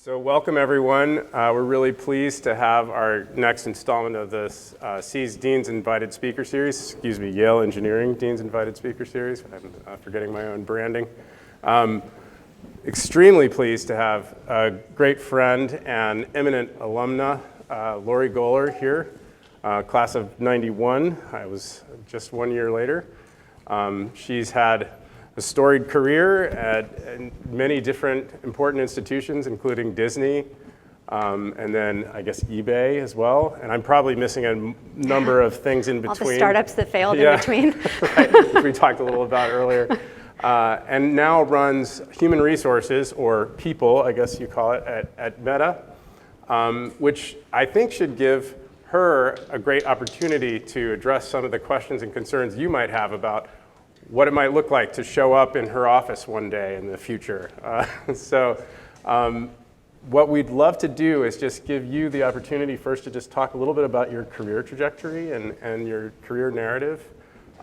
So welcome everyone. We're really pleased to have our next installment of this SEA's Dean's Invited Speaker Series, Yale Engineering Dean's Invited Speaker Series. I'm forgetting my own branding. Extremely pleased to have a great friend and eminent alumna, Lori Goler here, class of 91. I was just 1 year later. She's had a storied career at many different important institutions, including Disney, and then I guess eBay as well. And I'm probably missing a number of things in between. All the startups that failed in between. Right, which we talked a little about earlier. And now runs human resources, or people, I guess you call it, at Meta, which I think should give her a great opportunity to address some of the questions and concerns you might have about what it might look like to show up in her office one day in the future. What we'd love to do is just give you the opportunity first to just talk a little bit about your career trajectory and your career narrative,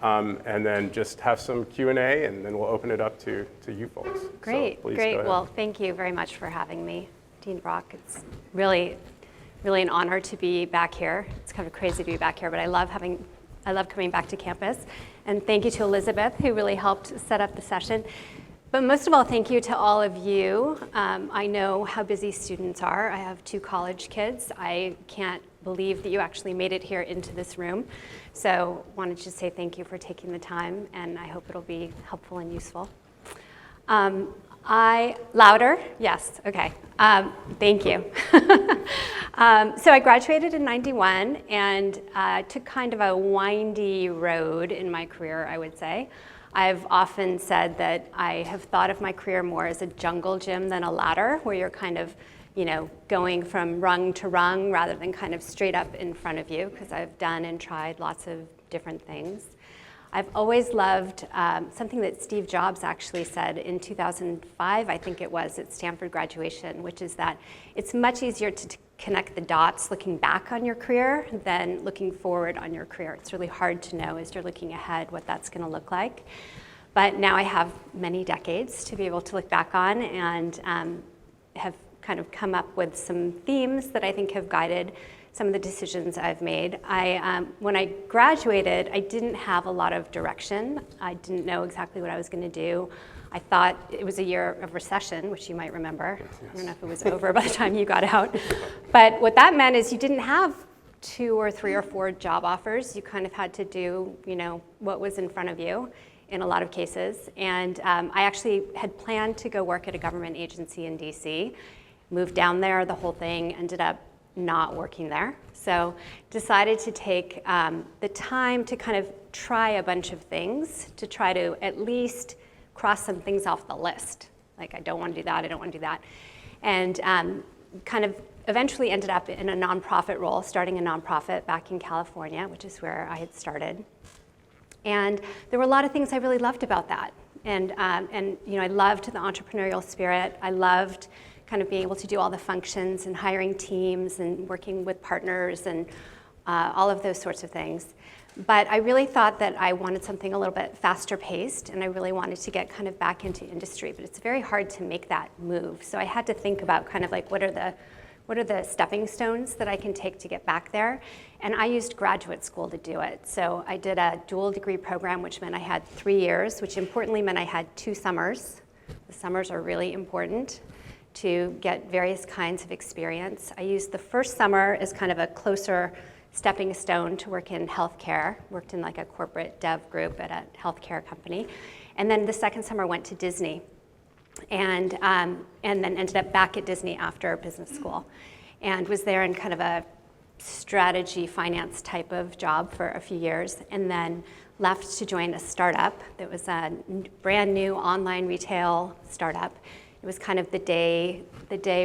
and then just have some Q&A, and then we'll open it up to you folks. Great, so great. Well, thank you very much for having me, Dean Brock. It's really an honor to be back here. It's kind of crazy to be back here, but I love coming back to campus. And thank you to Elizabeth, who really helped set up the session. But most of all, thank you to all of you. I know how busy students are. I have 2 college kids. I can't believe that you actually made it here into this room. So wanted to say thank you for taking the time, and I hope it'll be helpful and useful. Louder? Yes, okay. Thank you. So I graduated in 91 and took kind of a windy road in my career, I would say. I've often said that I have thought of my career more as a jungle gym than a ladder, where you're kind of, going from rung to rung rather than kind of straight up in front of you, because I've done and tried lots of different things. I've always loved something that Steve Jobs actually said in 2005, I think it was, at Stanford graduation, which is that it's much easier to connect the dots looking back on your career than looking forward on your career. It's really hard to know as you're looking ahead what that's going to look like. But now I have many decades to be able to look back on, and have kind of come up with some themes that I think have guided some of the decisions I've made. When I graduated, I didn't have a lot of direction. I didn't know exactly what I was going to do. I thought it was a year of recession, which you might remember. Yes. I don't know if it was over by the time you got out. But what that meant is you didn't have 2 or 3 or 4 job offers. You kind of had to do, what was in front of you in a lot of cases. And I actually had planned to go work at a government agency in DC, moved down there, the whole thing, ended up not working there. So decided to take the time to kind of try a bunch of things to try to at least cross some things off the list. Like, I don't want to do that, I don't want to do that. And kind of eventually ended up in a nonprofit role, starting a nonprofit back in California, which is where I had started. And there were a lot of things I really loved about that. And I loved the entrepreneurial spirit. I loved kind of being able to do all the functions and hiring teams and working with partners and all of those sorts of things. But I really thought that I wanted something a little bit faster paced, and I really wanted to get kind of back into industry, but it's very hard to make that move. So I had to think about kind of like what are the stepping stones that I can take to get back there? And I used graduate school to do it. So I did a dual degree program, which meant I had 3 years, which importantly meant I had 2 summers. The summers are really important to get various kinds of experience. I used the first summer as kind of a closer stepping stone to work in healthcare, worked in like a corporate dev group at a healthcare company. And then the second summer went to Disney, and then ended up back at Disney after business school, and was there in kind of a strategy finance type of job for a few years, and then left to join a startup that was a brand new online retail startup. It was kind of the day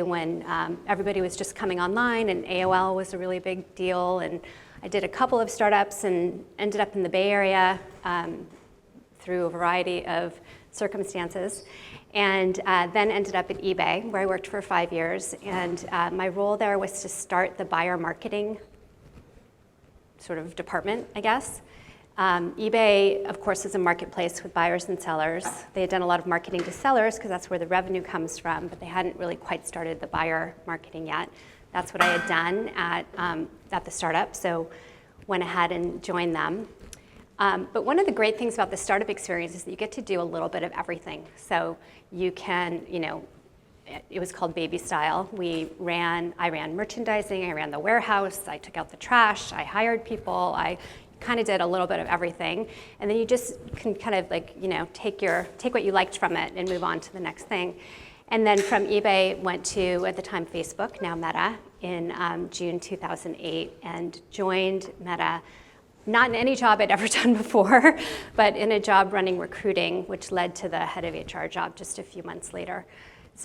when everybody was just coming online, and AOL was a really big deal. And I did a couple of startups and ended up in the Bay Area through a variety of circumstances. And then ended up at eBay, where I worked for 5 years. And my role there was to start the buyer marketing sort of department, I guess. eBay, of course, is a marketplace with buyers and sellers. They had done a lot of marketing to sellers because that's where the revenue comes from, but they hadn't really quite started the buyer marketing yet. That's what I had done at the startup, so went ahead and joined them. But one of the great things about the startup experience is that you get to do a little bit of everything. So you can, it was called baby style. I ran merchandising, I ran the warehouse, I took out the trash, I hired people, I kind of did a little bit of everything. And then you just can kind of take what you liked from it and move on to the next thing. And then from eBay, went to, at the time, Facebook, now Meta, in June 2008, and joined Meta, not in any job I'd ever done before, but in a job running recruiting, which led to the head of HR job just a few months later.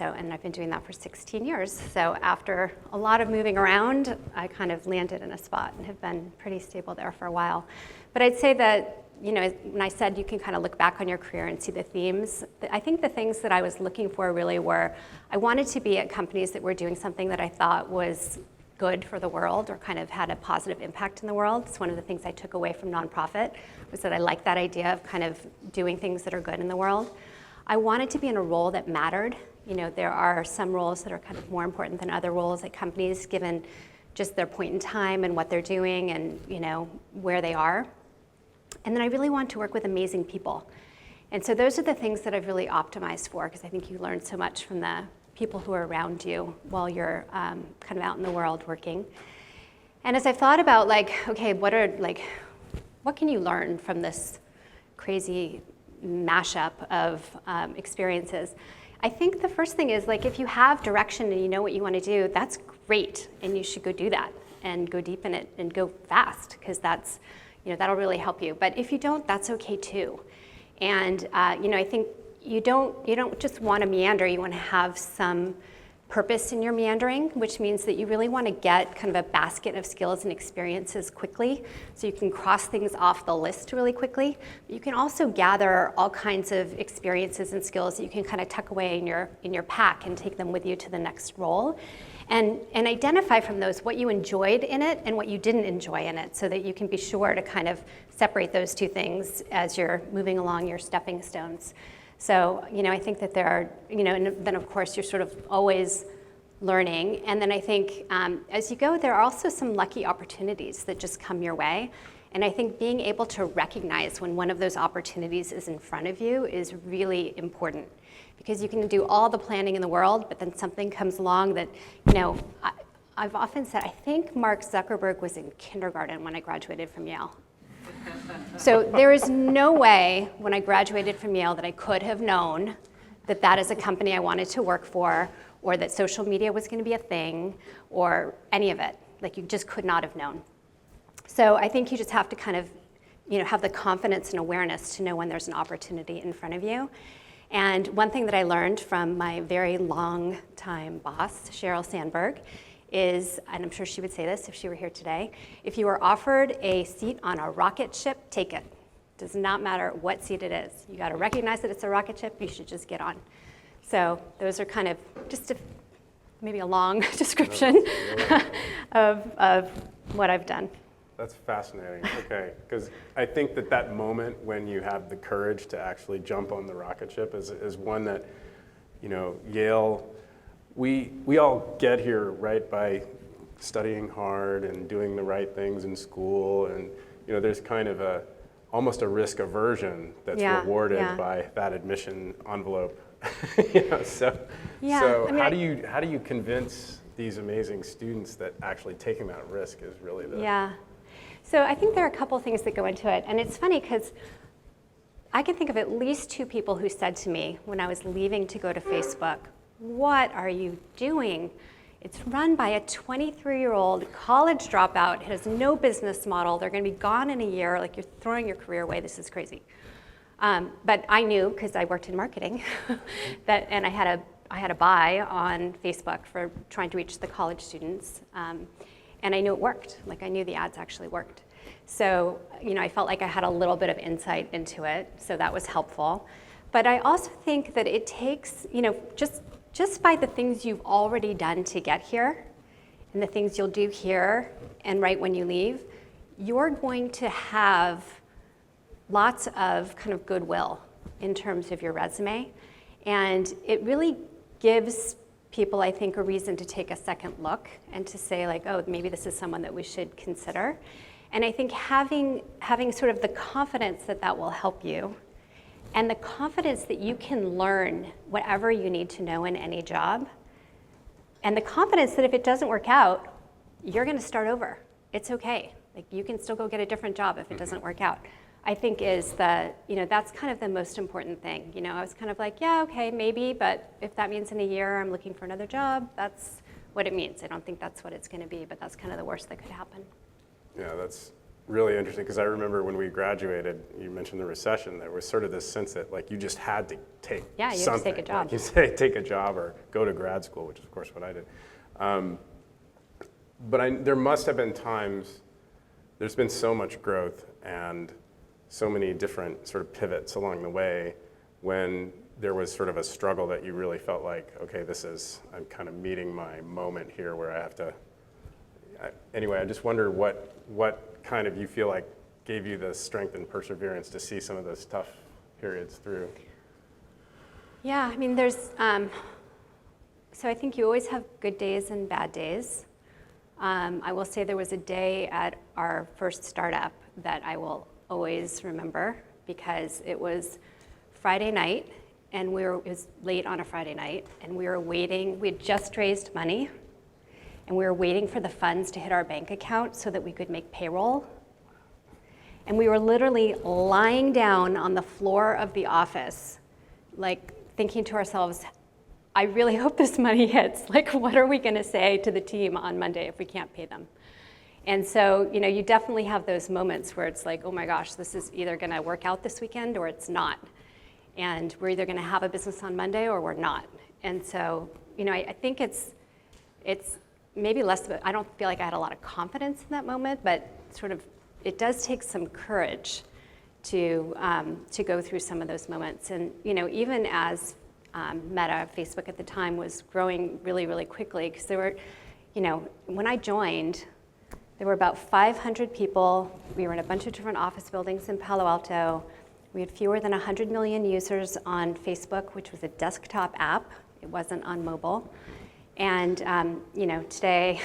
And I've been doing that for 16 years. So after a lot of moving around, I kind of landed in a spot and have been pretty stable there for a while. But I'd say that, when I said you can kind of look back on your career and see the themes, I think the things that I was looking for really were, I wanted to be at companies that were doing something that I thought was good for the world or kind of had a positive impact in the world. It's one of the things I took away from nonprofit, was that I like that idea of kind of doing things that are good in the world. I wanted to be in a role that mattered. There are some roles that are kind of more important than other roles at companies, given just their point in time and what they're doing and where they are. And then I really want to work with amazing people. And so those are the things that I've really optimized for, because I think you learn so much from the people who are around you while you're kind of out in the world working. And as I've thought about what can you learn from this crazy mashup of experiences? I think the first thing is, if you have direction and you know what you want to do, that's great, and you should go do that and go deep in it and go fast, because that's, that'll really help you. But if you don't, that's okay too. And I think you don't just want to meander. You want to have some purpose in your meandering, which means that you really want to get kind of a basket of skills and experiences quickly, so you can cross things off the list really quickly. But you can also gather all kinds of experiences and skills that you can kind of tuck away in your pack and take them with you to the next role. And identify from those what you enjoyed in it and what you didn't enjoy in it, so that you can be sure to kind of separate those two things as you're moving along your stepping stones. So, I think that there are, and then of course you're sort of always learning. And then I think as you go, there are also some lucky opportunities that just come your way. And I think being able to recognize when one of those opportunities is in front of you is really important. Because you can do all the planning in the world, but then something comes along that, I've often said, I think Mark Zuckerberg was in kindergarten when I graduated from Yale. So there is no way when I graduated from Yale that I could have known that that is a company I wanted to work for, or that social media was going to be a thing, or any of it. You just could not have known. So I think you just have to kind of, have the confidence and awareness to know when there's an opportunity in front of you. And one thing that I learned from my very long time boss, Sheryl Sandberg, is, and I'm sure she would say this if she were here today, if you are offered a seat on a rocket ship, take it. Does not matter what seat it is. You got to recognize that it's a rocket ship, you should just get on. So those are kind of just maybe a long description of what I've done. That's fascinating. Okay, because I think that moment when you have the courage to actually jump on the rocket ship is one that, Yale, we all get here, right, by studying hard and doing the right things in school, and there's kind of almost a risk aversion that's rewarded by that admission envelope. So how do you convince these amazing students that actually taking that risk is really the So I think there are a couple things that go into it, and it's funny because I can think of at least two people who said to me when I was leaving to go to Facebook, "What are you doing? It's run by a 23-year-old college dropout, has no business model, they're going to be gone in a year, you're throwing your career away, this is crazy." But I knew, because I worked in marketing, and I had a buy on Facebook for trying to reach the college students, and I knew it worked. I knew the ads actually worked. So, I felt like I had a little bit of insight into it, so that was helpful. But I also think that it takes, just by the things you've already done to get here, and the things you'll do here and right when you leave, you're going to have lots of kind of goodwill in terms of your resume. And it really gives people, I think, a reason to take a second look and to say like, oh, maybe this is someone that we should consider. And I think having sort of the confidence that that will help you, and the confidence that you can learn whatever you need to know in any job, and the confidence that if it doesn't work out, you're gonna start over. It's okay. Like, you can still go get a different job if it doesn't work out. I think is that's kind of the most important thing. I was kind of like, yeah, okay, maybe, but if that means in a year I'm looking for another job, that's what it means. I don't think that's what it's gonna be, but that's kind of the worst that could happen. Yeah, that's really interesting, because I remember when we graduated, you mentioned the recession, there was sort of this sense that like you just had to take something. Yeah, you had to take a job. Like you say, take a job or go to grad school, which is of course what I did. But there must have been times, there's been so much growth and so many different sort of pivots along the way when there was sort of a struggle that you really felt like, okay, I'm kind of meeting my moment here where I have to, anyway, I just wonder what kind of you feel like gave you the strength and perseverance to see some of those tough periods through. Yeah, I mean, so I think you always have good days and bad days. I will say there was a day at our first startup that I will always remember, because it was Friday night, and it was late on a Friday night, and we had just raised money, and we were waiting for the funds to hit our bank account so that we could make payroll. And we were literally lying down on the floor of the office, like thinking to ourselves, I really hope this money hits. Like, what are we gonna say to the team on Monday if we can't pay them? And so, you definitely have those moments where it's like, oh my gosh, this is either gonna work out this weekend or it's not. And we're either gonna have a business on Monday or we're not. And so, I think it's maybe less of it. I don't feel like I had a lot of confidence in that moment, but sort of, it does take some courage to go through some of those moments. And, even as Meta, Facebook at the time, was growing really, really quickly, because there were, when I joined, there were about 500 people. We were in a bunch of different office buildings in Palo Alto. We had fewer than 100 million users on Facebook, which was a desktop app. It wasn't on mobile. And today,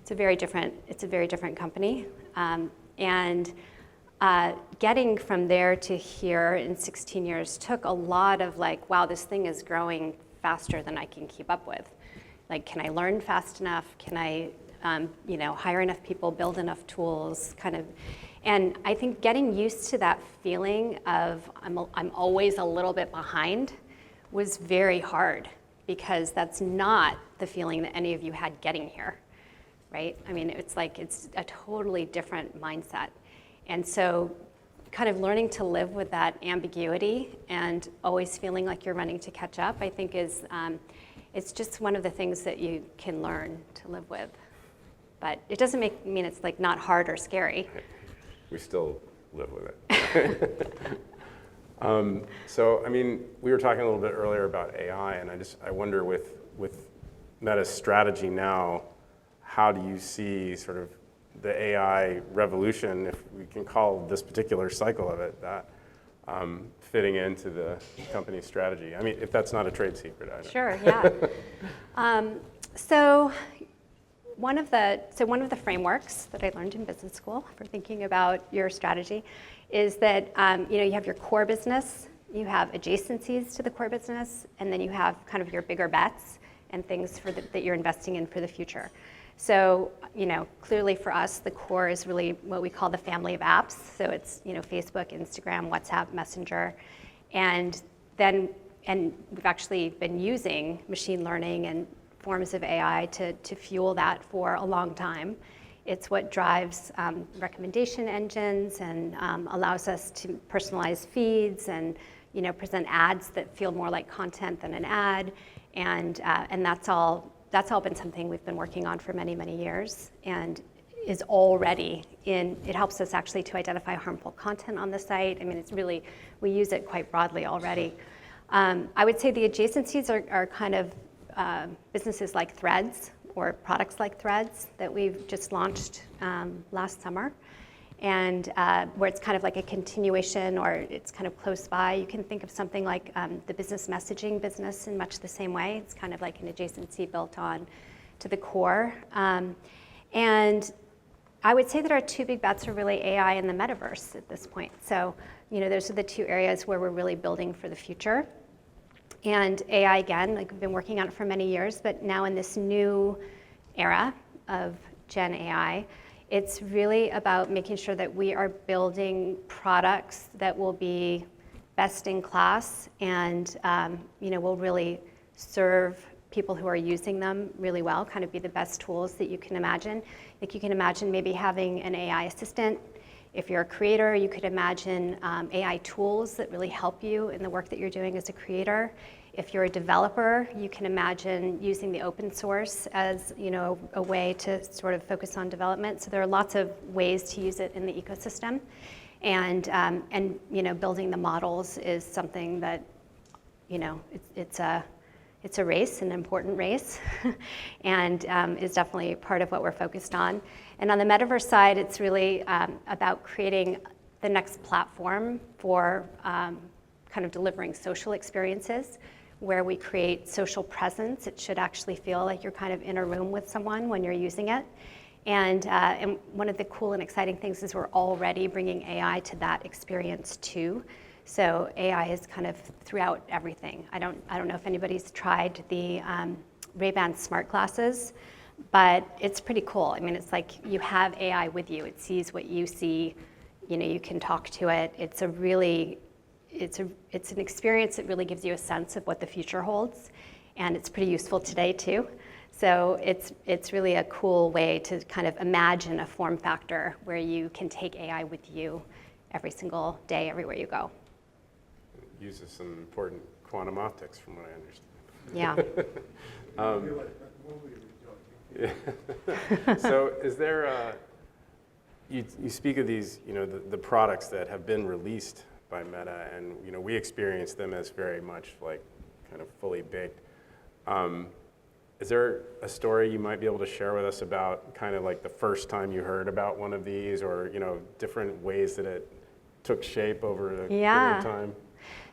it's a very different company. Getting from there to here in 16 years took a lot of like, wow, this thing is growing faster than I can keep up with. Like, can I learn fast enough? Can I hire enough people, build enough tools, kind of. And I think getting used to that feeling of I'm always a little bit behind was very hard, because that's not the feeling that any of you had getting here, right? I mean, it's a totally different mindset. And so kind of learning to live with that ambiguity and always feeling like you're running to catch up, I think it's just one of the things that you can learn to live with. But it doesn't mean it's like not hard or scary. We still live with it. So, I mean, we were talking a little bit earlier about AI, and I wonder with Meta's strategy now, how do you see sort of the AI revolution, if we can call this particular cycle of it that, fitting into the company's strategy? I mean, if that's not a trade secret, I don't know. Sure, yeah. So one of the frameworks that I learned in business school for thinking about your strategy is that you have your core business, you have adjacencies to the core business, and then you have kind of your bigger bets and things that you're investing in for the future. So, clearly for us, the core is really what we call the family of apps. So it's, Facebook, Instagram, WhatsApp, Messenger. And we've actually been using machine learning and forms of AI to fuel that for a long time. It's what drives recommendation engines and allows us to personalize feeds and, present ads that feel more like content than an ad. And that's all been something we've been working on for many, many years, and is already it helps us actually to identify harmful content on the site. I mean, we use it quite broadly already. I would say the adjacencies are kind of businesses like Threads or products like Threads that we've just launched last summer. and where it's kind of like a continuation or it's kind of close by. You can think of something like the business messaging business in much the same way. It's kind of like an adjacency built on to the core. And I would say that our two big bets are really AI and the metaverse at this point. So, those are the two areas where we're really building for the future. And AI, again, like we've been working on it for many years, but now in this new era of Gen AI, it's really about making sure that we are building products that will be best in class and will really serve people who are using them really well, kind of be the best tools that you can imagine. Like you can imagine maybe having an AI assistant. If you're a creator, you could imagine AI tools that really help you in the work that you're doing as a creator. If you're a developer, you can imagine using the open source as a way to sort of focus on development. So there are lots of ways to use it in the ecosystem, and building the models is something that it's a race, an important race, and is definitely part of what we're focused on. And on the metaverse side, it's really about creating the next platform for kind of delivering social experiences where we create social presence. It should actually feel like you're kind of in a room with someone when you're using it. And one of the cool and exciting things is we're already bringing AI to that experience too. So AI is kind of throughout everything. I don't know if anybody's tried the Ray-Ban smart glasses, but it's pretty cool. I mean, it's like you have AI with you. It sees what you see. You can talk to it. It's an experience that really gives you a sense of what the future holds, and it's pretty useful today too. So it's really a cool way to kind of imagine a form factor where you can take AI with you every single day, everywhere you go. It uses some important quantum optics, from what I understand. Yeah. So is there, you speak of these, the products that have been released by Meta, and we experience them as very much like kind of fully baked. Is there a story you might be able to share with us about kind of like the first time you heard about one of these, or different ways that it took shape over a period of time?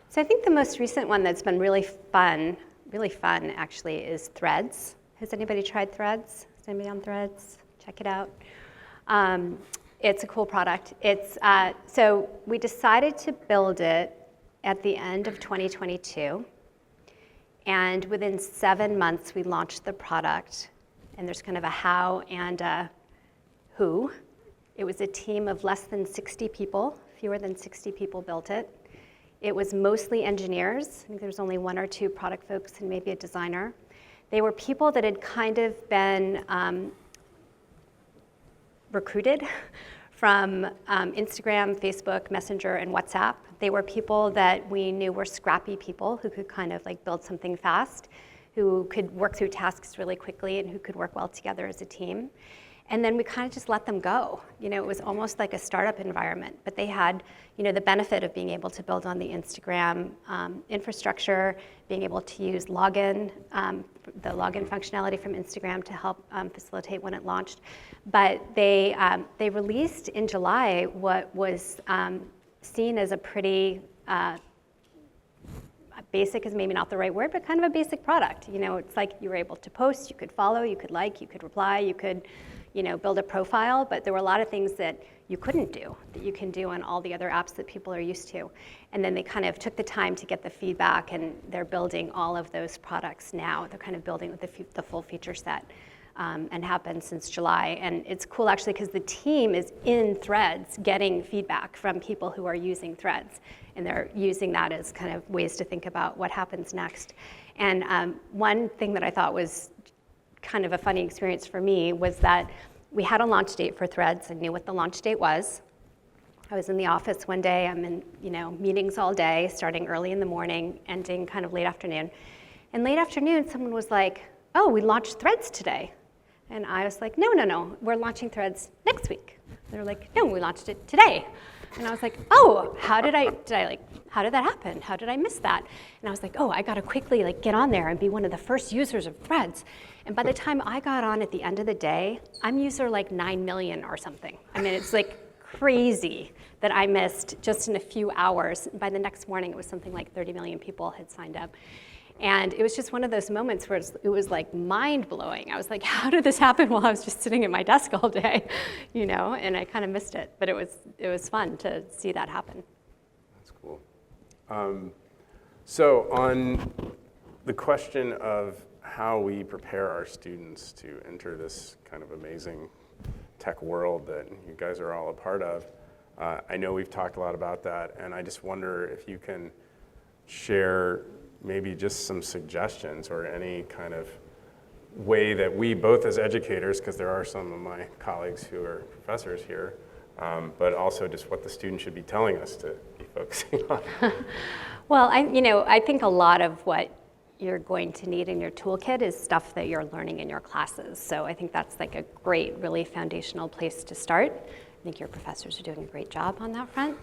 So I think the most recent one that's been really fun actually, is Threads. Has anybody tried Threads? Is anybody on Threads? Check it out. It's a cool product. So we decided to build it at the end of 2022. And within 7 months, we launched the product. And there's kind of a how and a who. It was a team of less than 60 people, fewer than 60 people built it. It was mostly engineers. I think there was only 1 or 2 product folks and maybe a designer. They were people that had kind of been recruited from Instagram, Facebook, Messenger, and WhatsApp. They were people that we knew were scrappy people who could kind of like build something fast, who could work through tasks really quickly, and who could work well together as a team. And then we kind of just let them go. It was almost like a startup environment, but they had, the benefit of being able to build on the Instagram infrastructure, being able to use login, the login functionality from Instagram to help facilitate when it launched. But they released in July what was seen as a pretty basic is maybe not the right word, but kind of a basic product. It's like you were able to post, you could follow, you could like, you could reply, you could build a profile, but there were a lot of things that you couldn't do that you can do on all the other apps that people are used to. And then they kind of took the time to get the feedback, and they're building all of those products now. They're kind of building with the full feature set, and have been since July. And it's cool actually because the team is in Threads getting feedback from people who are using Threads, and they're using that as kind of ways to think about what happens next. And one thing that I thought was kind of a funny experience for me was that we had a launch date for Threads. I knew what the launch date was. I was in the office one day. I'm in meetings all day, starting early in the morning, ending kind of late afternoon. And late afternoon, someone was like, "Oh, we launched Threads today." And I was like, no, we're launching Threads next week. They were like, "No, we launched it today." And I was like, "Oh, how did that happen? How did I miss that?" And I was like, "Oh, I got to quickly get on there and be one of the first users of Threads." And by the time I got on at the end of the day, I'm user 9 million or something. I mean, it's crazy that I missed just in a few hours. By the next morning, it was something like 30 million people had signed up. And it was just one of those moments where it was like mind-blowing. I was like, how did this happen while I was just sitting at my desk all day? You know, and I kind of missed it. But it was fun to see that happen. That's cool. So on the question of how we prepare our students to enter this kind of amazing tech world that you guys are all a part of, I know we've talked a lot about that, and I just wonder if you can share maybe just some suggestions or any kind of way that we both as educators, because there are some of my colleagues who are professors here, but also just what the students should be telling us to be focusing on. Well, I think a lot of what you're going to need in your toolkit is stuff that you're learning in your classes. So I think that's like a great, really foundational place to start. I think your professors are doing a great job on that front.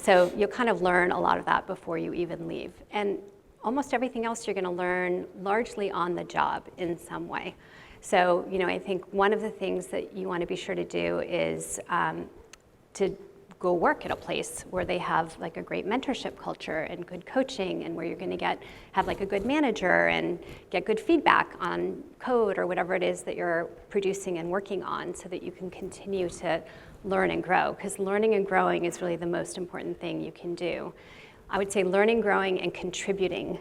So you'll kind of learn a lot of that before you even leave. And almost everything else you're going to learn largely on the job in some way. So, I think one of the things that you want to be sure to do is to go work at a place where they have like a great mentorship culture and good coaching, and where you're going to have like a good manager and get good feedback on code or whatever it is that you're producing and working on, so that you can continue to learn and grow. Because learning and growing is really the most important thing you can do. I would say learning, growing, and contributing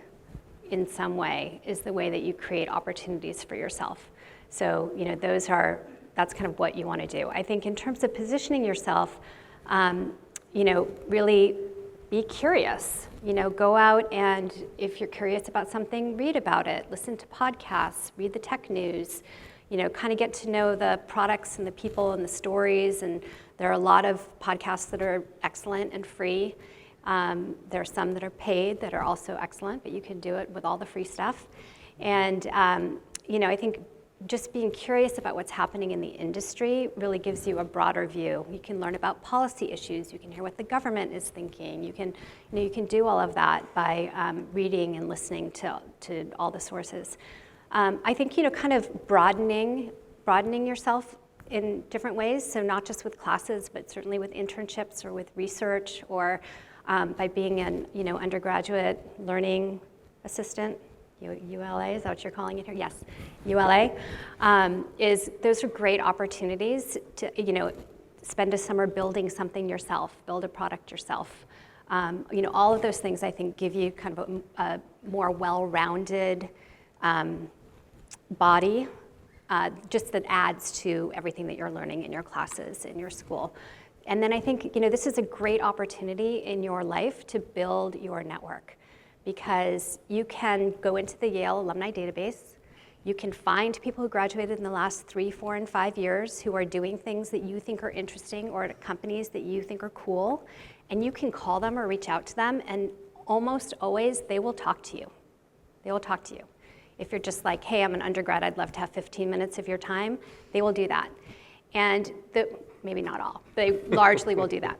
in some way is the way that you create opportunities for yourself. So, that's kind of what you want to do. I think in terms of positioning yourself, really be curious. Go out, and if you're curious about something, read about it, listen to podcasts, read the tech news, kind of get to know the products and the people and the stories. And there are a lot of podcasts that are excellent and free. There are some that are paid that are also excellent, but you can do it with all the free stuff. And, I think just being curious about what's happening in the industry really gives you a broader view. You can learn about policy issues. You can hear what the government is thinking. You can do all of that by reading and listening to all the sources. I think, kind of broadening yourself in different ways. So not just with classes, but certainly with internships or with research, or by being an undergraduate learning assistant. ULA, is that what you're calling it here? Yes, ULA. Those are great opportunities to spend a summer building something yourself, build a product yourself. All of those things I think give you kind of a more well-rounded body, just that adds to everything that you're learning in your classes in your school. And then I think this is a great opportunity in your life to build your network, because you can go into the Yale alumni database. You can find people who graduated in the last 3, 4, and 5 years who are doing things that you think are interesting, or at companies that you think are cool, and you can call them or reach out to them, and almost always they will talk to you. They will talk to you. If you're just like, hey, I'm an undergrad, I'd love to have 15 minutes of your time, they will do that. And maybe not all, they largely will do that.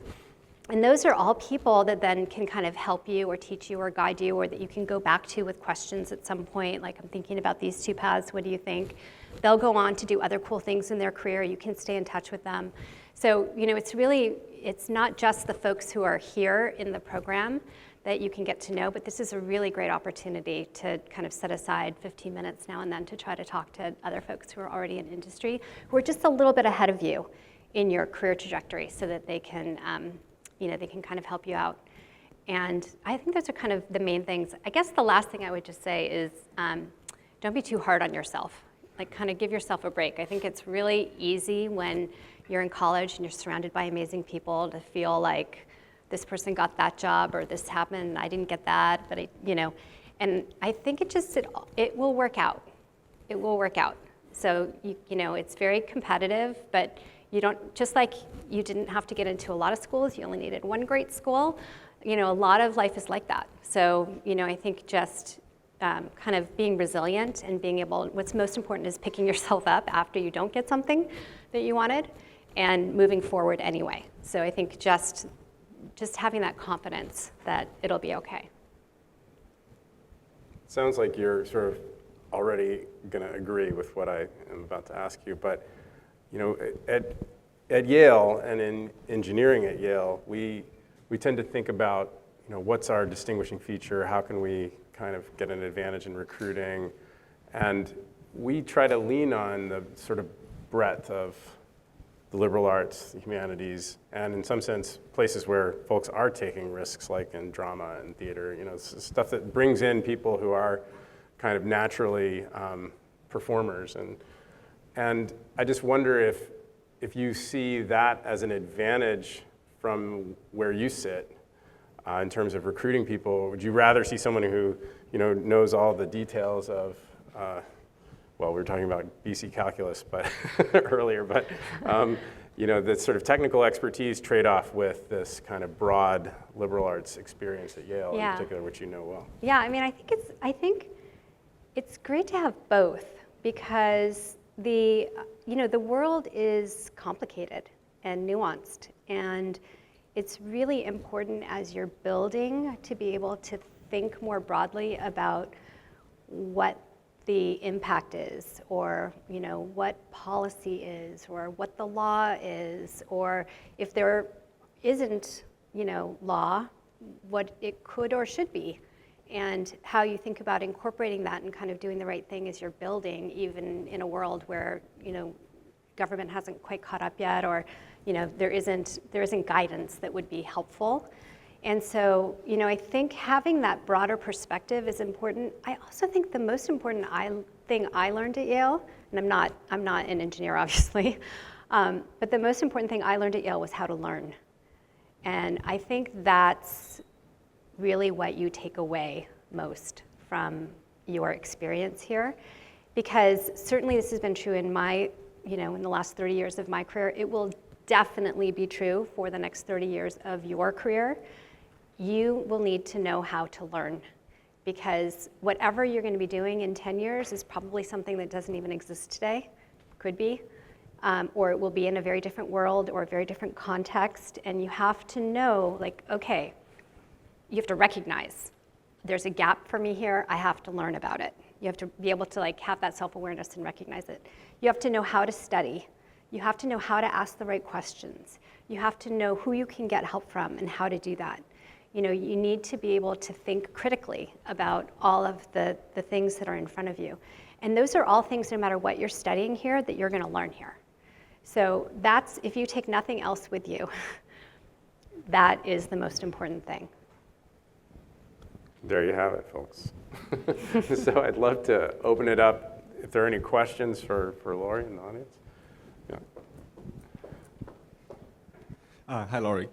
And those are all people that then can kind of help you or teach you or guide you, or that you can go back to with questions at some point, like, I'm thinking about these 2 paths, what do you think? They'll go on to do other cool things in their career. You can stay in touch with them. So, it's not just the folks who are here in the program that you can get to know, but this is a really great opportunity to kind of set aside 15 minutes now and then to try to talk to other folks who are already in industry, who are just a little bit ahead of you in your career trajectory, so that they can they can kind of help you out. And I think those are kind of the main things. I guess the last thing I would just say is don't be too hard on yourself. Like, kind of give yourself a break. I think it's really easy when you're in college and you're surrounded by amazing people to feel like this person got that job, or this happened, I didn't get that, but and I think it will work out. It will work out. So, it's very competitive, but you don't, just like you didn't have to get into a lot of schools, you only needed one great school. A lot of life is like that. So, I think just kind of being resilient and being able, what's most important is picking yourself up after you don't get something that you wanted and moving forward anyway. So I think just having that confidence that it'll be okay. Sounds like you're sort of already going to agree with what I am about to ask you, but at Yale and in engineering at Yale, we tend to think about, what's our distinguishing feature? How can we kind of get an advantage in recruiting? And we try to lean on the sort of breadth of the liberal arts, the humanities, and in some sense, places where folks are taking risks, like in drama and theater, stuff that brings in people who are kind of naturally performers. And I just wonder if you see that as an advantage from where you sit in terms of recruiting people. Would you rather see someone who knows all the details of well, we were talking about BC calculus earlier, but the sort of technical expertise trade-off with this kind of broad liberal arts experience at Yale, in particular, which you know well? Yeah, I mean, I think it's great to have both, because the world is complicated and nuanced, and it's really important as you're building to be able to think more broadly about what the impact is, or what policy is, or what the law is, or if there isn't law, what it could or should be, and how you think about incorporating that and kind of doing the right thing as you're building, even in a world where government hasn't quite caught up yet, or there isn't guidance that would be helpful. And so, I think having that broader perspective is important. I also think the most important thing I learned at Yale, and I'm not an engineer, obviously, but the most important thing I learned at Yale was how to learn. And I think that's really what you take away most from your experience here, because certainly this has been true in my, in the last 30 years of my career. It will definitely be true for the next 30 years of your career. You will need to know how to learn, because whatever you're going to be doing in 10 years is probably something that doesn't even exist today, could be, or it will be in a very different world or a very different context, and you have to know, okay, you have to recognize there's a gap for me here, I have to learn about it. You have to be able to have that self-awareness and recognize it. You have to know how to study. You have to know how to ask the right questions. You have to know who you can get help from and how to do that. You need to be able to think critically about all of the things that are in front of you. And those are all things, no matter what you're studying here, that you're going to learn here. So that's, if you take nothing else with you, that is the most important thing. There you have it, folks. So I'd love to open it up if there are any questions for Lori in the audience. Yeah. Hi, Lori.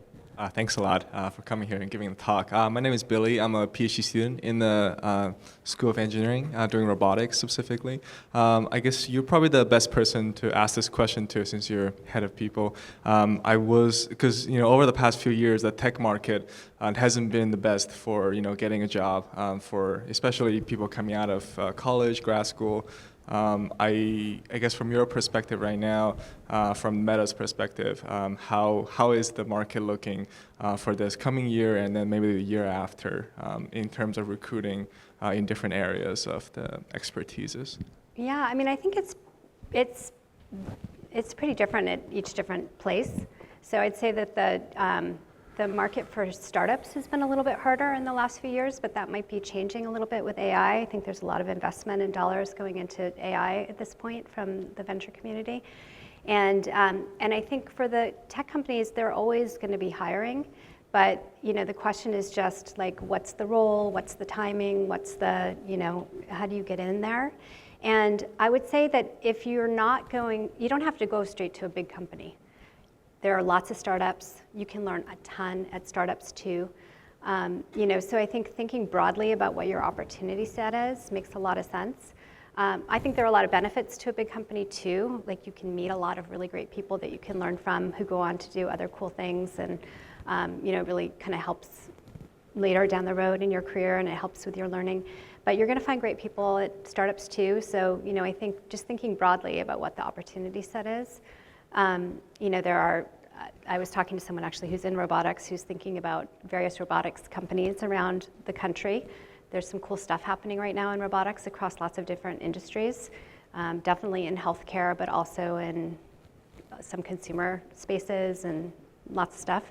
Thanks a lot for coming here and giving the talk. My name is Billy. I'm a PhD student in the School of Engineering, doing robotics specifically. I guess you're probably the best person to ask this question to, since you're head of people. Because over the past few years, the tech market hasn't been the best for getting a job for especially people coming out of college, grad school. I guess from your perspective right now, from Meta's perspective, how is the market looking for this coming year and then maybe the year after in terms of recruiting in different areas of the expertises? Yeah, I mean, I think it's pretty different at each different place. So I'd say that the market for startups has been a little bit harder in the last few years, but that might be changing a little bit with AI. I think there's a lot of investment and dollars going into AI at this point from the venture community. And I think for the tech companies, they're always going to be hiring, but the question is just what's the role, what's the timing, what's the, how do you get in there? And I would say that if you're not going, you don't have to go straight to a big company. There are lots of startups. You can learn a ton at startups too. So I think thinking broadly about what your opportunity set is makes a lot of sense. I think there are a lot of benefits to a big company too. You can meet a lot of really great people that you can learn from who go on to do other cool things, and really kind of helps later down the road in your career, and it helps with your learning. But you're going to find great people at startups too. So I think just thinking broadly about what the opportunity set is. I was talking to someone actually who's in robotics, who's thinking about various robotics companies around the country. There's some cool stuff happening right now in robotics across lots of different industries, definitely in healthcare, but also in some consumer spaces and lots of stuff.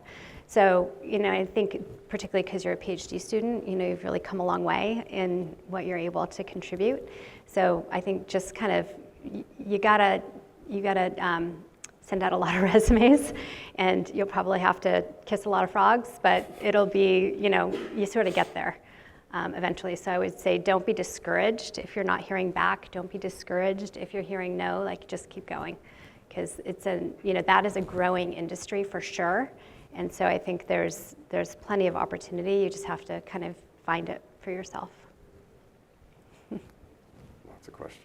So, I think particularly because you're a PhD student, you've really come a long way in what you're able to contribute. So I think just kind of, you gotta send out a lot of resumes, and you'll probably have to kiss a lot of frogs, but it'll be, you sort of get there eventually. So I would say don't be discouraged if you're not hearing back. Don't be discouraged if you're hearing no, just keep going. Because that is a growing industry for sure. And so I think there's plenty of opportunity. You just have to kind of find it for yourself. Lots of questions.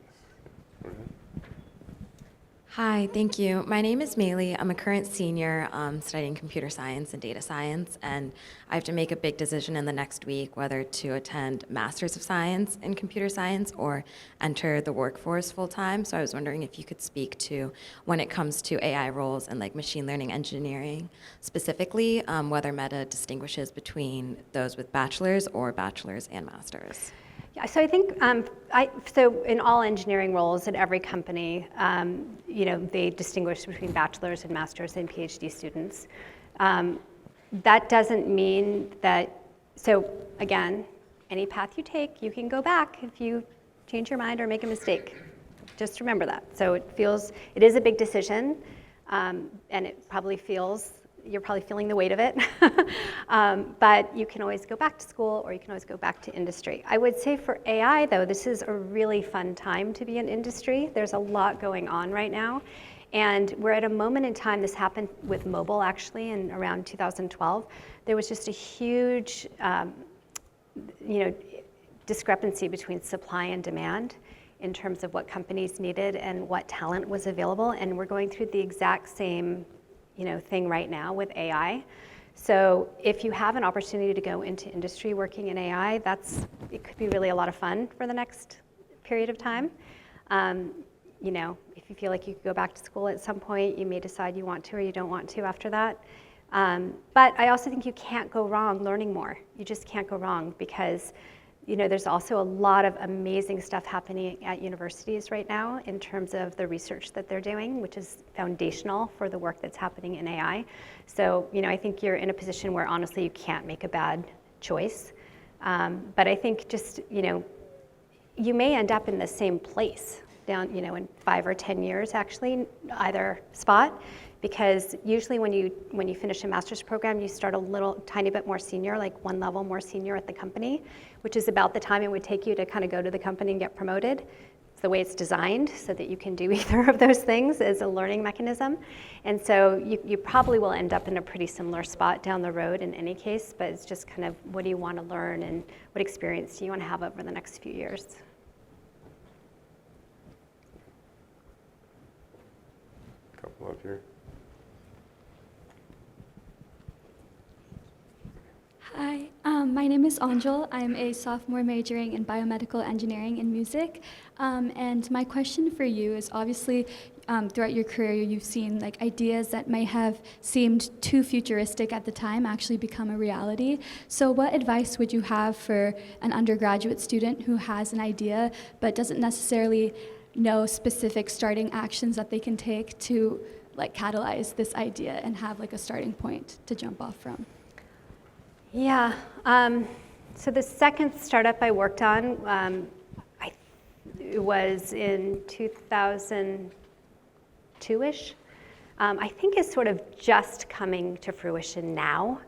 Hi, thank you. My name is Maylee. I'm a current senior studying computer science and data science, and I have to make a big decision in the next week whether to attend Masters of Science in computer science or enter the workforce full-time. So I was wondering if you could speak to, when it comes to AI roles and machine learning engineering, specifically whether Meta distinguishes between those with bachelor's or bachelor's and master's. Yeah, so I think, so in all engineering roles at every company, they distinguish between bachelor's and master's and PhD students. That doesn't mean that, so again, any path you take, you can go back if you change your mind or make a mistake. Just remember that. So it is a big decision, and it probably you're probably feeling the weight of it, but you can always go back to school or you can always go back to industry. I would say for AI though, this is a really fun time to be in industry. There's a lot going on right now. And we're at a moment in time, this happened with mobile actually in around 2012. There was just a huge discrepancy between supply and demand in terms of what companies needed and what talent was available. And we're going through the exact same thing right now with AI. So if you have an opportunity to go into industry working in AI, it could be really a lot of fun for the next period of time. If you feel like you could go back to school at some point, you may decide you want to or you don't want to after that. But I also think you can't go wrong learning more. You just can't go wrong because there's also a lot of amazing stuff happening at universities right now in terms of the research that they're doing, which is foundational for the work that's happening in AI. So, I think you're in a position where honestly you can't make a bad choice. But I think just, you may end up in the same place down, in 5 or 10 years actually, either spot. Because usually when you finish a master's program, you start a tiny bit more senior, like one level more senior at the company, which is about the time it would take you to kind of go to the company and get promoted. It's the way it's designed so that you can do either of those things as a learning mechanism. And so you probably will end up in a pretty similar spot down the road in any case, but it's just kind of what do you want to learn and what experience do you want to have over the next few years. A couple up here. Hi, my name is Angel. I'm a sophomore majoring in biomedical engineering and music. And my question for you is obviously throughout your career you've seen ideas that may have seemed too futuristic at the time actually become a reality. So what advice would you have for an undergraduate student who has an idea but doesn't necessarily know specific starting actions that they can take to catalyze this idea and have a starting point to jump off from? Yeah, so the second startup I worked on, it was in 2002-ish. I think is sort of just coming to fruition now.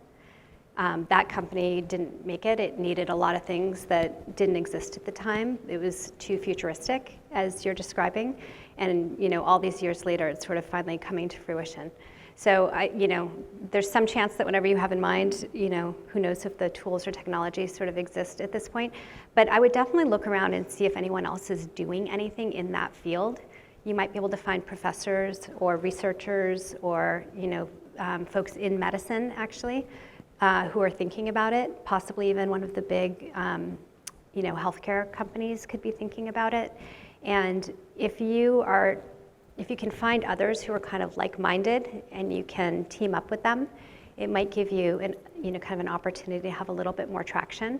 That company didn't make it. It needed a lot of things that didn't exist at the time. It was too futuristic, as you're describing. And all these years later, it's sort of finally coming to fruition. So there's some chance that whatever you have in mind, who knows if the tools or technology sort of exist at this point. But I would definitely look around and see if anyone else is doing anything in that field. You might be able to find professors or researchers or folks in medicine actually who are thinking about it. Possibly even one of the big healthcare companies could be thinking about it. And if you can find others who are kind of like-minded and you can team up with them, it might give you kind of an opportunity to have a little bit more traction.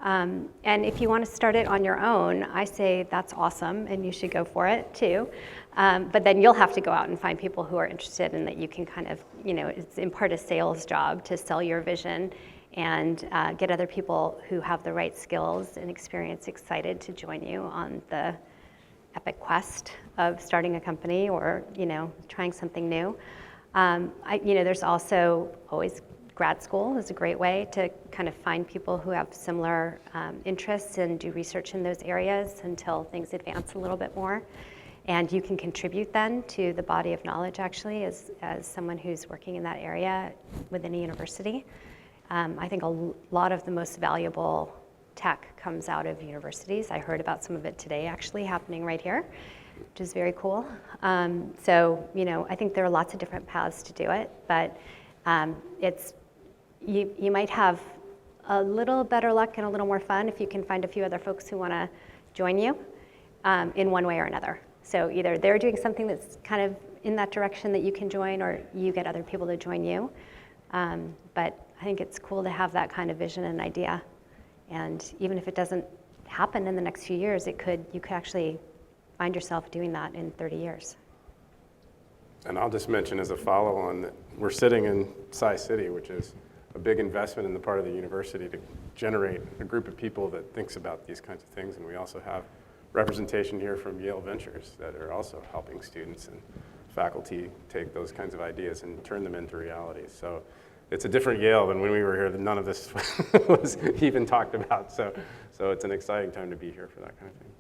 And if you want to start it on your own, I say that's awesome, and you should go for it too. But then you'll have to go out and find people who are interested, and that you can kind of, it's in part a sales job to sell your vision and get other people who have the right skills and experience excited to join you on the epic quest of starting a company or, trying something new. There's also always grad school is a great way to kind of find people who have similar interests and do research in those areas until things advance a little bit more. And you can contribute then to the body of knowledge, actually, as someone who's working in that area within a university. I think a lot of the most valuable tech comes out of universities. I heard about some of it today, actually, happening right here, which is very cool. I think there are lots of different paths to do it, but you might have a little better luck and a little more fun if you can find a few other folks who want to join you in one way or another. So either they're doing something that's kind of in that direction that you can join, or you get other people to join you. But I think it's cool to have that kind of vision and idea. And even if it doesn't happen in the next few years, you could actually find yourself doing that in 30 years. And I'll just mention as a follow-on that we're sitting in Sci-City, which is a big investment in the part of the university to generate a group of people that thinks about these kinds of things. And we also have representation here from Yale Ventures that are also helping students and faculty take those kinds of ideas and turn them into reality. So it's a different Yale than when we were here. None of this was even talked about. So it's an exciting time to be here for that kind of thing.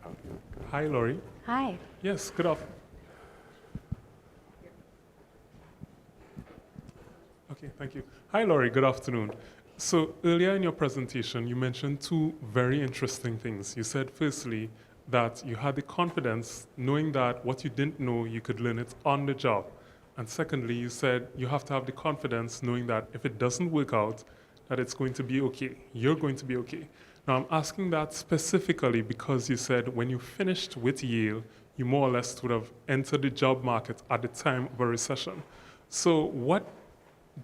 Oh, Hi, Lori. Hi. Yes, good afternoon. Okay, thank you. Hi, Lori, good afternoon. So earlier in your presentation, you mentioned two very interesting things. You said, firstly, that you had the confidence knowing that what you didn't know, you could learn it on the job. And secondly, you said you have to have the confidence knowing that if it doesn't work out, that it's going to be okay. You're going to be okay. Now, I'm asking that specifically because you said when you finished with Yale, you more or less would have entered the job market at the time of a recession. So what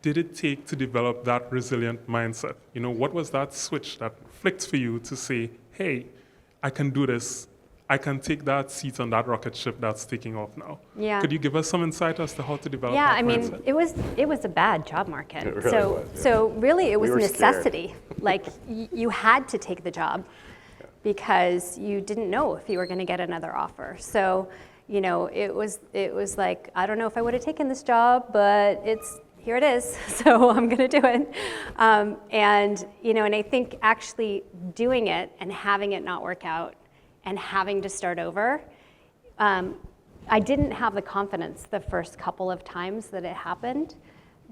did it take to develop that resilient mindset? What was that switch that flicked for you to say, hey, I can do this. I can take that seat on that rocket ship that's taking off now. Yeah. Could you give us some insight as to how to develop that mindset? It was a bad job market. It really was, yeah. So really it was We were necessity. Like you had to take the job because you didn't know if you were going to get another offer. So, it was like, I don't know if I would have taken this job, but here it is, so I'm going to do it. And I think actually doing it and having it not work out and having to start over, I didn't have the confidence the first couple of times that it happened,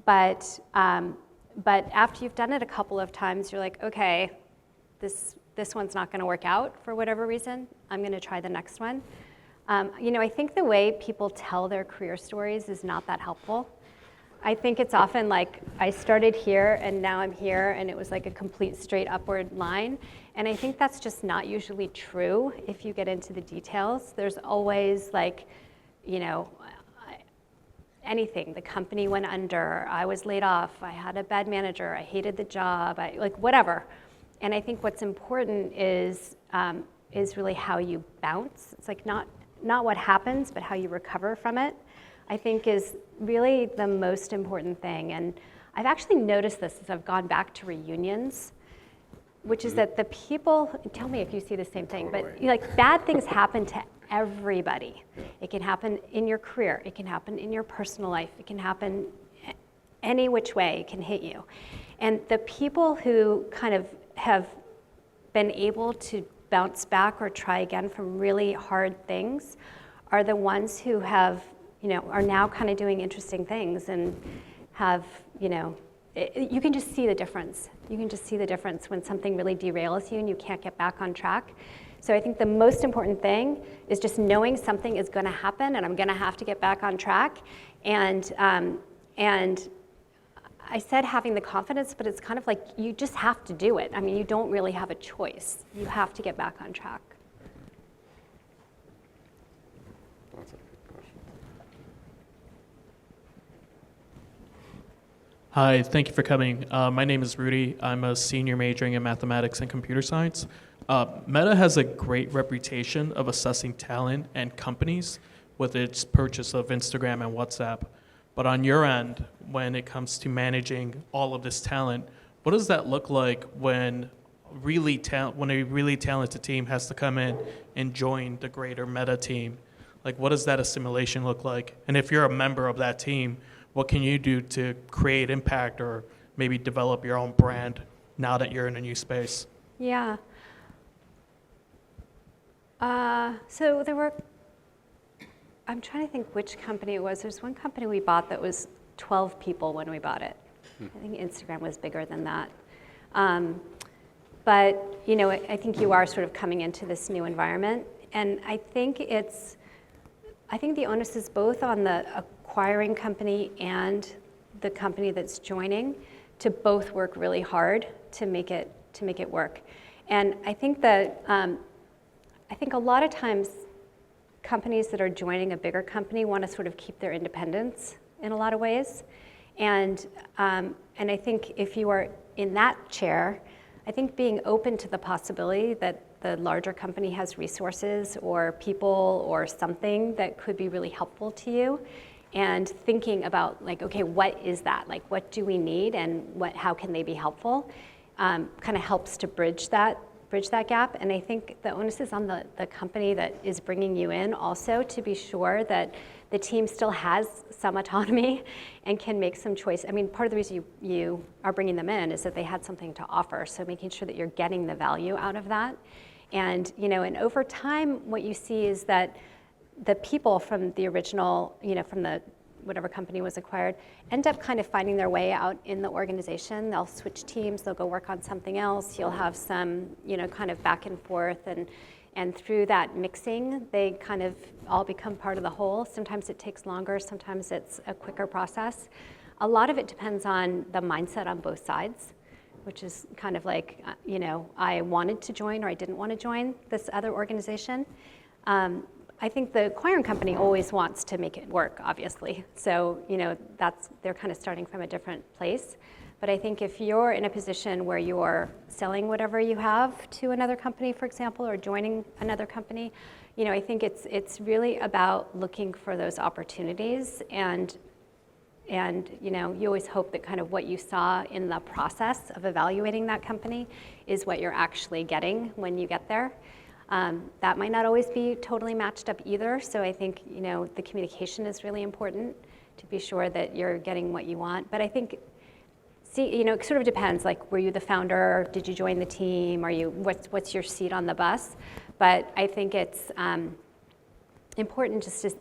but after you've done it a couple of times, you're like, okay, this one's not going to work out for whatever reason. I'm going to try the next one. I think the way people tell their career stories is not that helpful. I think it's often like, I started here and now I'm here, and it was like a complete straight upward line. And I think that's just not usually true if you get into the details. There's always anything. The company went under, I was laid off, I had a bad manager, I hated the job, whatever. And I think what's important is really how you bounce. It's like not what happens, but how you recover from it, I think is really the most important thing. And I've actually noticed this as I've gone back to reunions, which is that the people, tell me if you see the same thing, but bad things happen to everybody. It can happen in your career, it can happen in your personal life, it can happen any which way, it can hit you. And the people who kind of have been able to bounce back or try again from really hard things are the ones who have, are now kind of doing interesting things and have, you can just see the difference. You can just see the difference when something really derails you and you can't get back on track. So I think the most important thing is just knowing something is going to happen and I'm going to have to get back on track. And I said having the confidence, but it's kind of like you just have to do it. I mean, you don't really have a choice. You have to get back on track. That's a good question. Hi, thank you for coming. My name is Rudy. I'm a senior majoring in mathematics and computer science. Meta has a great reputation of assessing talent and companies with its purchase of Instagram and WhatsApp. But on your end, when it comes to managing all of this talent, what does that look like when a really talented team has to come in and join the greater Meta team? Like, what does that assimilation look like? And if you're a member of that team, what can you do to create impact or maybe develop your own brand now that you're in a new space? Yeah. So there were, I'm trying to think which company it was. There's one company we bought that was 12 people when we bought it. I think Instagram was bigger than that. But, you know, I think you are sort of coming into this new environment. And I think the onus is both on the acquiring company and the company that's joining to both work really hard to make it work. And I think that I think a lot of times companies that are joining a bigger company want to sort of keep their independence in a lot of ways. And I think if you are in that chair, I think being open to the possibility that the larger company has resources or people or something that could be really helpful to you, and thinking about like, okay, what is that? Like, what do we need, and how can they be helpful? Kind of helps to bridge that gap. And I think the onus is on the company that is bringing you in also to be sure that the team still has some autonomy and can make some choice. I mean, part of the reason you are bringing them in is that they had something to offer. So making sure that you're getting the value out of that. And, you know, and over time, what you see is that the people from the original, you know, from the whatever company was acquired, end up kind of finding their way out in the organization. They'll switch teams, they'll go work on something else. You'll have some, you know, kind of back and forth, and through that mixing, they kind of all become part of the whole. Sometimes it takes longer, sometimes it's a quicker process. A lot of it depends on the mindset on both sides, which is kind of like, you know, I wanted to join or I didn't want to join this other organization. I think the acquiring company always wants to make it work, obviously. So, you know, they're kind of starting from a different place. But I think if you're in a position where you're selling whatever you have to another company, for example, or joining another company, you know, I think it's really about looking for those opportunities, and you know, you always hope that kind of what you saw in the process of evaluating that company is what you're actually getting when you get there. That might not always be totally matched up either. So I think, you know, the communication is really important to be sure that you're getting what you want. But I think, you know, it sort of depends. Like, were you the founder? Did you join the team? What's your seat on the bus? But I think it's important just to,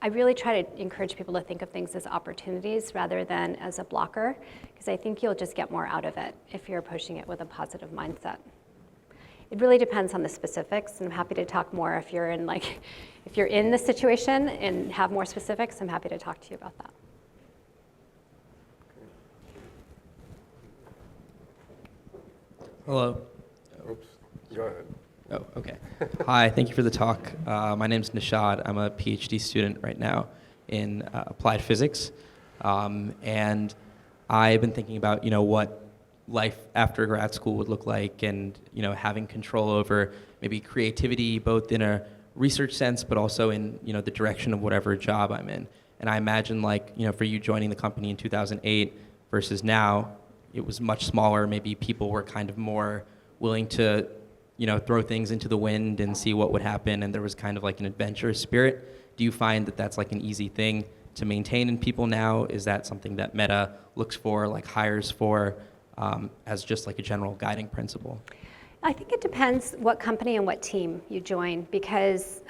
I really try to encourage people to think of things as opportunities rather than as a blocker, because I think you'll just get more out of it if you're approaching it with a positive mindset. It really depends on the specifics, and I'm happy to talk more if you're in the situation and have more specifics. I'm happy to talk to you about that. Hello. Oops, go ahead. Oh, okay. Hi, thank you for the talk. My name's Nishad. I'm a PhD student right now in applied physics. And I've been thinking about, you know, what life after grad school would look like, and, you know, having control over maybe creativity, both in a research sense, but also in, you know, the direction of whatever job I'm in. And I imagine, like, you know, for you joining the company in 2008 versus now, it was much smaller. Maybe people were kind of more willing to, you know, throw things into the wind and see what would happen, and there was kind of like an adventurous spirit. Do you find that that's like an easy thing to maintain in people now? Is that something that Meta looks for, like hires for, as just like a general guiding principle? I think it depends what company and what team you join, because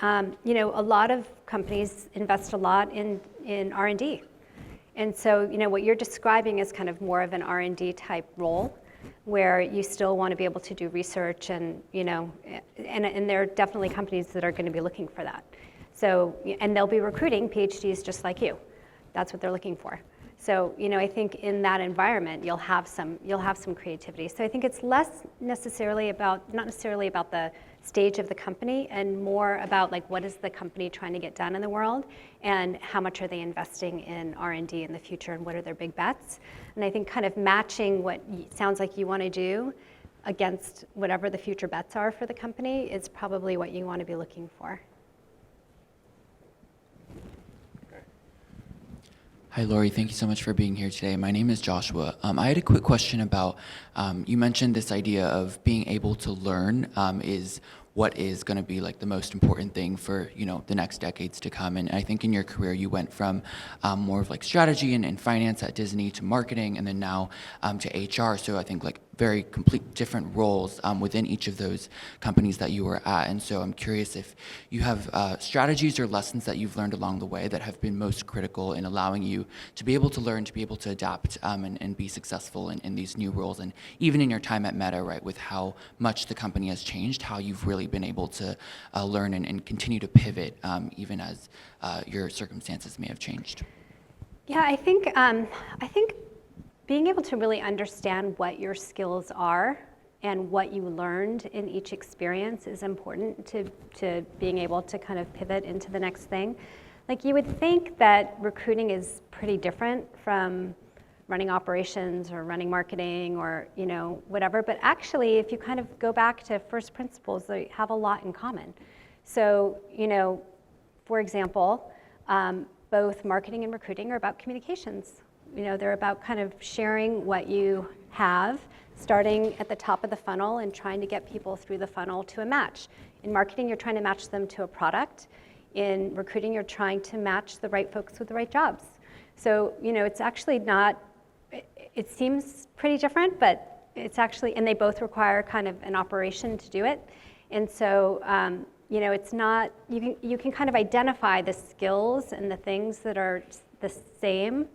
you know, a lot of companies invest a lot in R&D. And so, you know, what you're describing is kind of more of an R&D type role, where you still want to be able to do research, and, you know, and there are definitely companies that are going to be looking for that. So, and they'll be recruiting PhDs just like you. That's what they're looking for. So, I think in that environment, you'll have some creativity. So I think it's less necessarily about, not necessarily about the stage of the company, and more about like what is the company trying to get done in the world, and how much are they investing in R&D in the future, and what are their big bets. And I think kind of matching what sounds like you want to do against whatever the future bets are for the company is probably what you want to be looking for. Hi, Lori. Thank you so much for being here today. My name is Joshua. I had a quick question about, you mentioned this idea of being able to learn is what is going to be like the most important thing for the next decades to come. And I think in your career you went from more of like strategy and finance at Disney to marketing, and then now to HR. So I think like very complete different roles within each of those companies that you were at. And so I'm curious if you have strategies or lessons that you've learned along the way that have been most critical in allowing you to be able to learn, to be able to adapt and be successful in these new roles. And even in your time at Meta, right, with how much the company has changed, how you've really been able to learn and continue to pivot even as your circumstances may have changed. Yeah, I think being able to really understand what your skills are and what you learned in each experience is important to being able to kind of pivot into the next thing. Like, you would think that recruiting is pretty different from running operations or running marketing or whatever, but actually if you kind of go back to first principles, they have a lot in common. So for example, both marketing and recruiting are about communications. They're about kind of sharing what you have, starting at the top of the funnel and trying to get people through the funnel to a match. In marketing, you're trying to match them to a product. In recruiting, you're trying to match the right folks with the right jobs. So, it's actually not, it seems pretty different, but it's actually, and they both require kind of an operation to do it. And so, it's not, you can kind of identify the skills and the things that are the same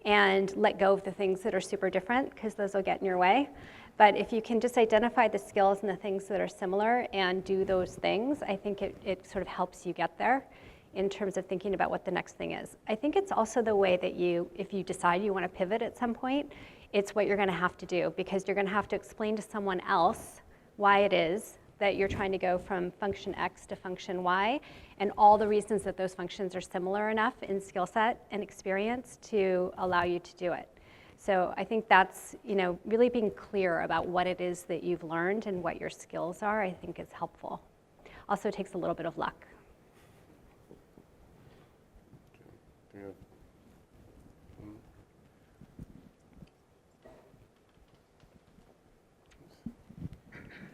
and let go of the things that are super different, because those will get in your way. But if you can just identify the skills and the things that are similar and do those things, I think it sort of helps you get there in terms of thinking about what the next thing is. I think it's also the way that if you decide you want to pivot at some point, it's what you're going to have to do, because you're going to have to explain to someone else why it is that you're trying to go from function X to function Y, and all the reasons that those functions are similar enough in skill set and experience to allow you to do it. So I think that's, really being clear about what it is that you've learned and what your skills are, I think is helpful. Also takes a little bit of luck.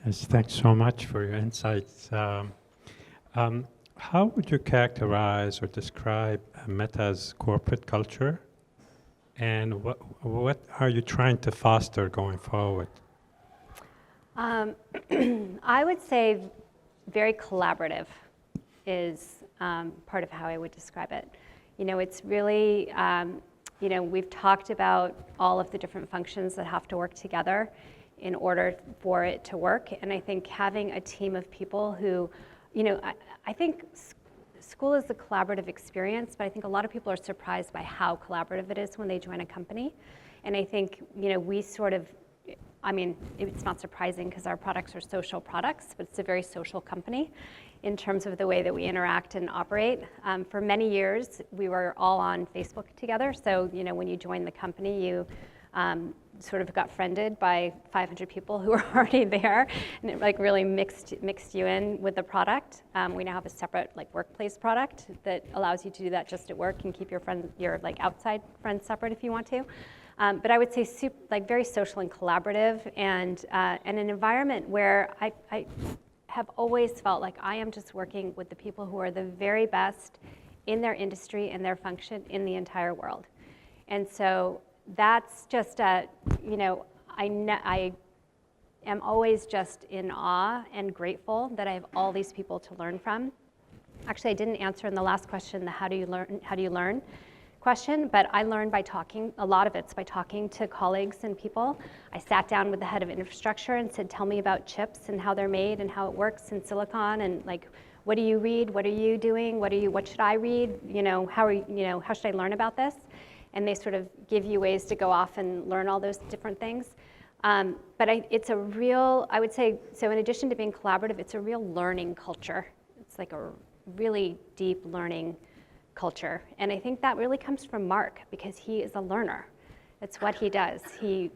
Yes, thanks so much for your insights. How would you characterize or describe Meta's corporate culture, and what are you trying to foster going forward? I would say very collaborative is part of how I would describe it. It's really, we've talked about all of the different functions that have to work together in order for it to work. And I think having a team of people who, I think school is a collaborative experience, but I think a lot of people are surprised by how collaborative it is when they join a company. And I think, we sort of, it's not surprising because our products are social products, but it's a very social company in terms of the way that we interact and operate. For many years, we were all on Facebook together. So, when you join the company, you sort of got friended by 500 people who were already there, and it really mixed you in with the product. We now have a separate workplace product that allows you to do that just at work and keep your outside friends separate if you want to. But I would say very social and collaborative, and an environment where I have always felt like I am just working with the people who are the very best in their industry and their function in the entire world. And so that's just I am always just in awe and grateful that I have all these people to learn from. Actually, I didn't answer in the last question the how do you learn question, but I learned by talking. A lot of it's by talking to colleagues and people. I sat down with the head of infrastructure and said, tell me about chips and how they're made and how it works in silicon, and what do you read? What are you doing? What should I read? How should I learn about this? and they sort of give you ways to go off and learn all those different things. But it's a real, I would say, so in addition to being collaborative, it's a real learning culture. It's like a really deep learning culture. And I think that really comes from Mark, because he is a learner. It's what he does. He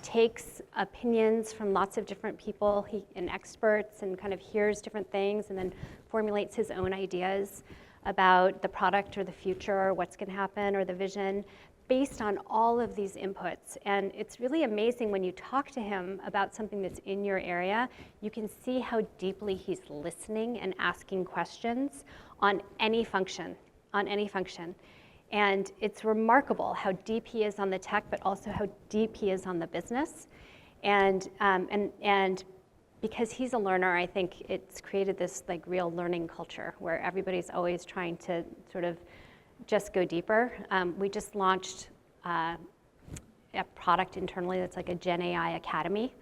takes opinions from lots of different people and experts, and kind of hears different things, and then formulates his own ideas about the product or the future or what's going to happen or the vision based on all of these inputs. And it's really amazing when you talk to him about something that's in your area, you can see how deeply he's listening and asking questions on any function, And it's remarkable how deep he is on the tech, but also how deep he is on the business. And because he's a learner, I think it's created this like real learning culture where everybody's always trying to sort of just go deeper. We just launched a product internally that's like a Gen AI Academy.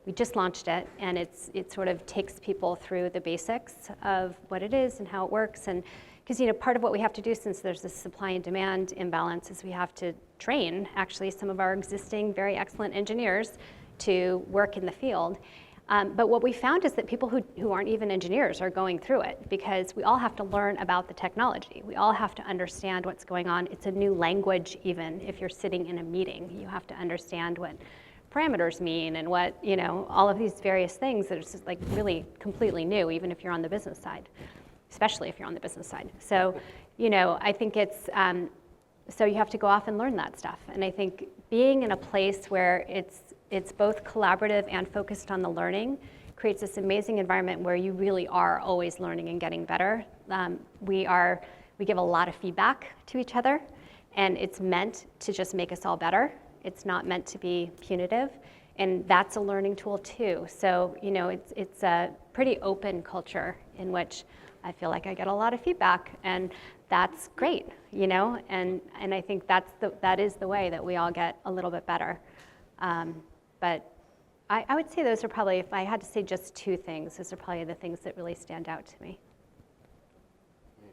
We just launched it, and it sort of takes people through the basics of what it is and how it works. And because part of what we have to do, since there's this supply and demand imbalance, is we have to train actually some of our existing very excellent engineers to work in the field. But what we found is that people who aren't even engineers are going through it, because we all have to learn about the technology. We all have to understand what's going on. It's a new language. Even if you're sitting in a meeting, you have to understand what parameters mean and what, all of these various things that are just like really completely new, even if you're on the business side, especially if you're on the business side. So, I think it's, so you have to go off and learn that stuff. And I think being in a place where it's both collaborative and focused on the learning creates this amazing environment where you really are always learning and getting better. We give a lot of feedback to each other, and it's meant to just make us all better. It's not meant to be punitive, and that's a learning tool too. So, it's a pretty open culture in which I feel like I get a lot of feedback, and that's great, and I think that is the way that we all get a little bit better. But I would say those are probably, if I had to say just two things, those are probably the things that really stand out to me. I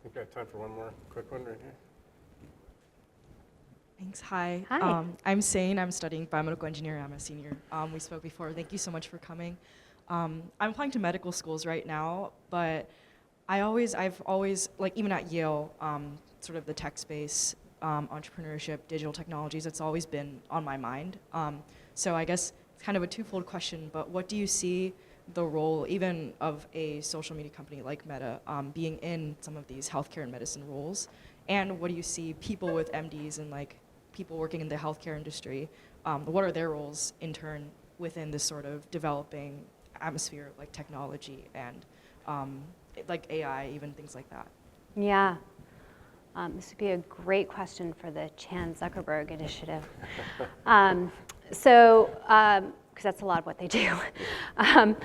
think I have time for one more quick one right here. Thanks. Hi. Hi. I'm Sane. I'm studying biomedical engineering. I'm a senior. We spoke before. Thank you so much for coming. I'm applying to medical schools right now, but I've always, like even at Yale, sort of the tech space, entrepreneurship, digital technologies, it's always been on my mind. So I guess it's kind of a twofold question, but what do you see the role even of a social media company like Meta being in some of these healthcare and medicine roles? And what do you see people with MDs and like people working in the healthcare industry, what are their roles in turn within this sort of developing atmosphere of like technology and like AI, even things like that? Yeah. This would be a great question for the Chan Zuckerberg Initiative. So, because that's a lot of what they do. So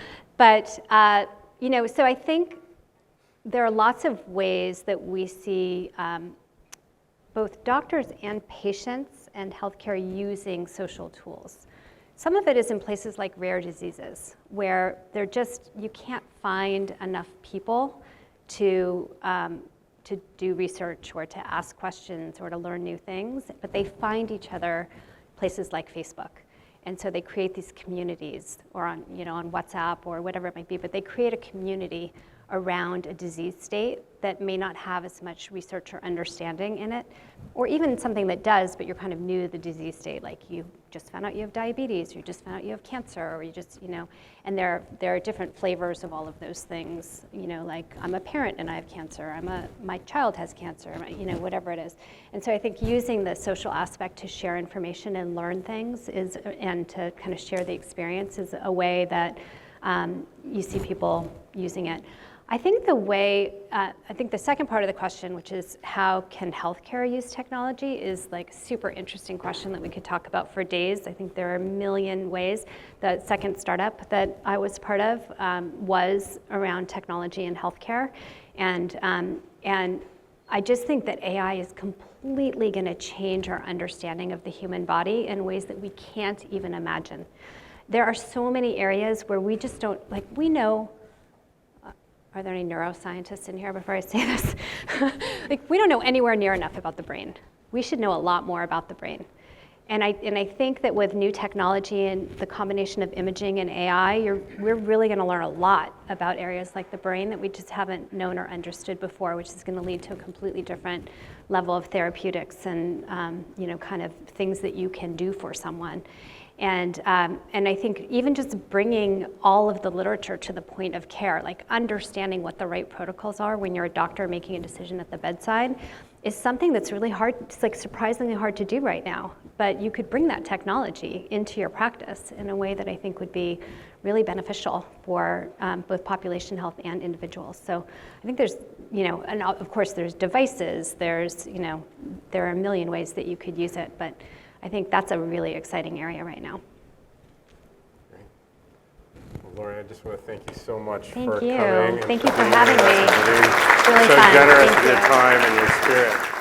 I think there are lots of ways that we see both doctors and patients and healthcare using social tools. Some of it is in places like rare diseases, where you can't find enough people to do research or to ask questions or to learn new things, but they find each other places like Facebook. And so they create these communities, or on WhatsApp or whatever it might be, but they create a community around a disease state that may not have as much research or understanding in it, or even something that does, but you're kind of new to the disease state, like you just found out you have diabetes, or you just found out you have cancer, or you just, and there are different flavors of all of those things, like I'm a parent and I have cancer, my child has cancer, whatever it is. And so I think using the social aspect to share information and learn things and to kind of share the experience is a way that you see people using it. I think the second part of the question, which is how can healthcare use technology, is like a super interesting question that we could talk about for days. I think there are a million ways. The second startup that I was part of was around technology and healthcare. And I just think that AI is completely going to change our understanding of the human body in ways that we can't even imagine. There are so many areas where we just don't, we know, Are there any neuroscientists in here before I say this? Like, we don't know anywhere near enough about the brain. We should know a lot more about the brain. And I think that with new technology and the combination of imaging and AI, we're really going to learn a lot about areas like the brain that we just haven't known or understood before, which is going to lead to a completely different level of therapeutics and kind of things that you can do for someone. And I think even just bringing all of the literature to the point of care, like understanding what the right protocols are when you're a doctor making a decision at the bedside, is something that's really hard. It's like surprisingly hard to do right now. But you could bring that technology into your practice in a way that I think would be really beneficial for both population health and individuals. So I think there's, and of course there's devices. There's, there are a million ways that you could use it. But I think that's a really exciting area right now. Great. Well, Lori, I just want to thank you so much Thank for you. coming. Thank you for having me. It's really so fun. generous Thank with your you. time and your spirit.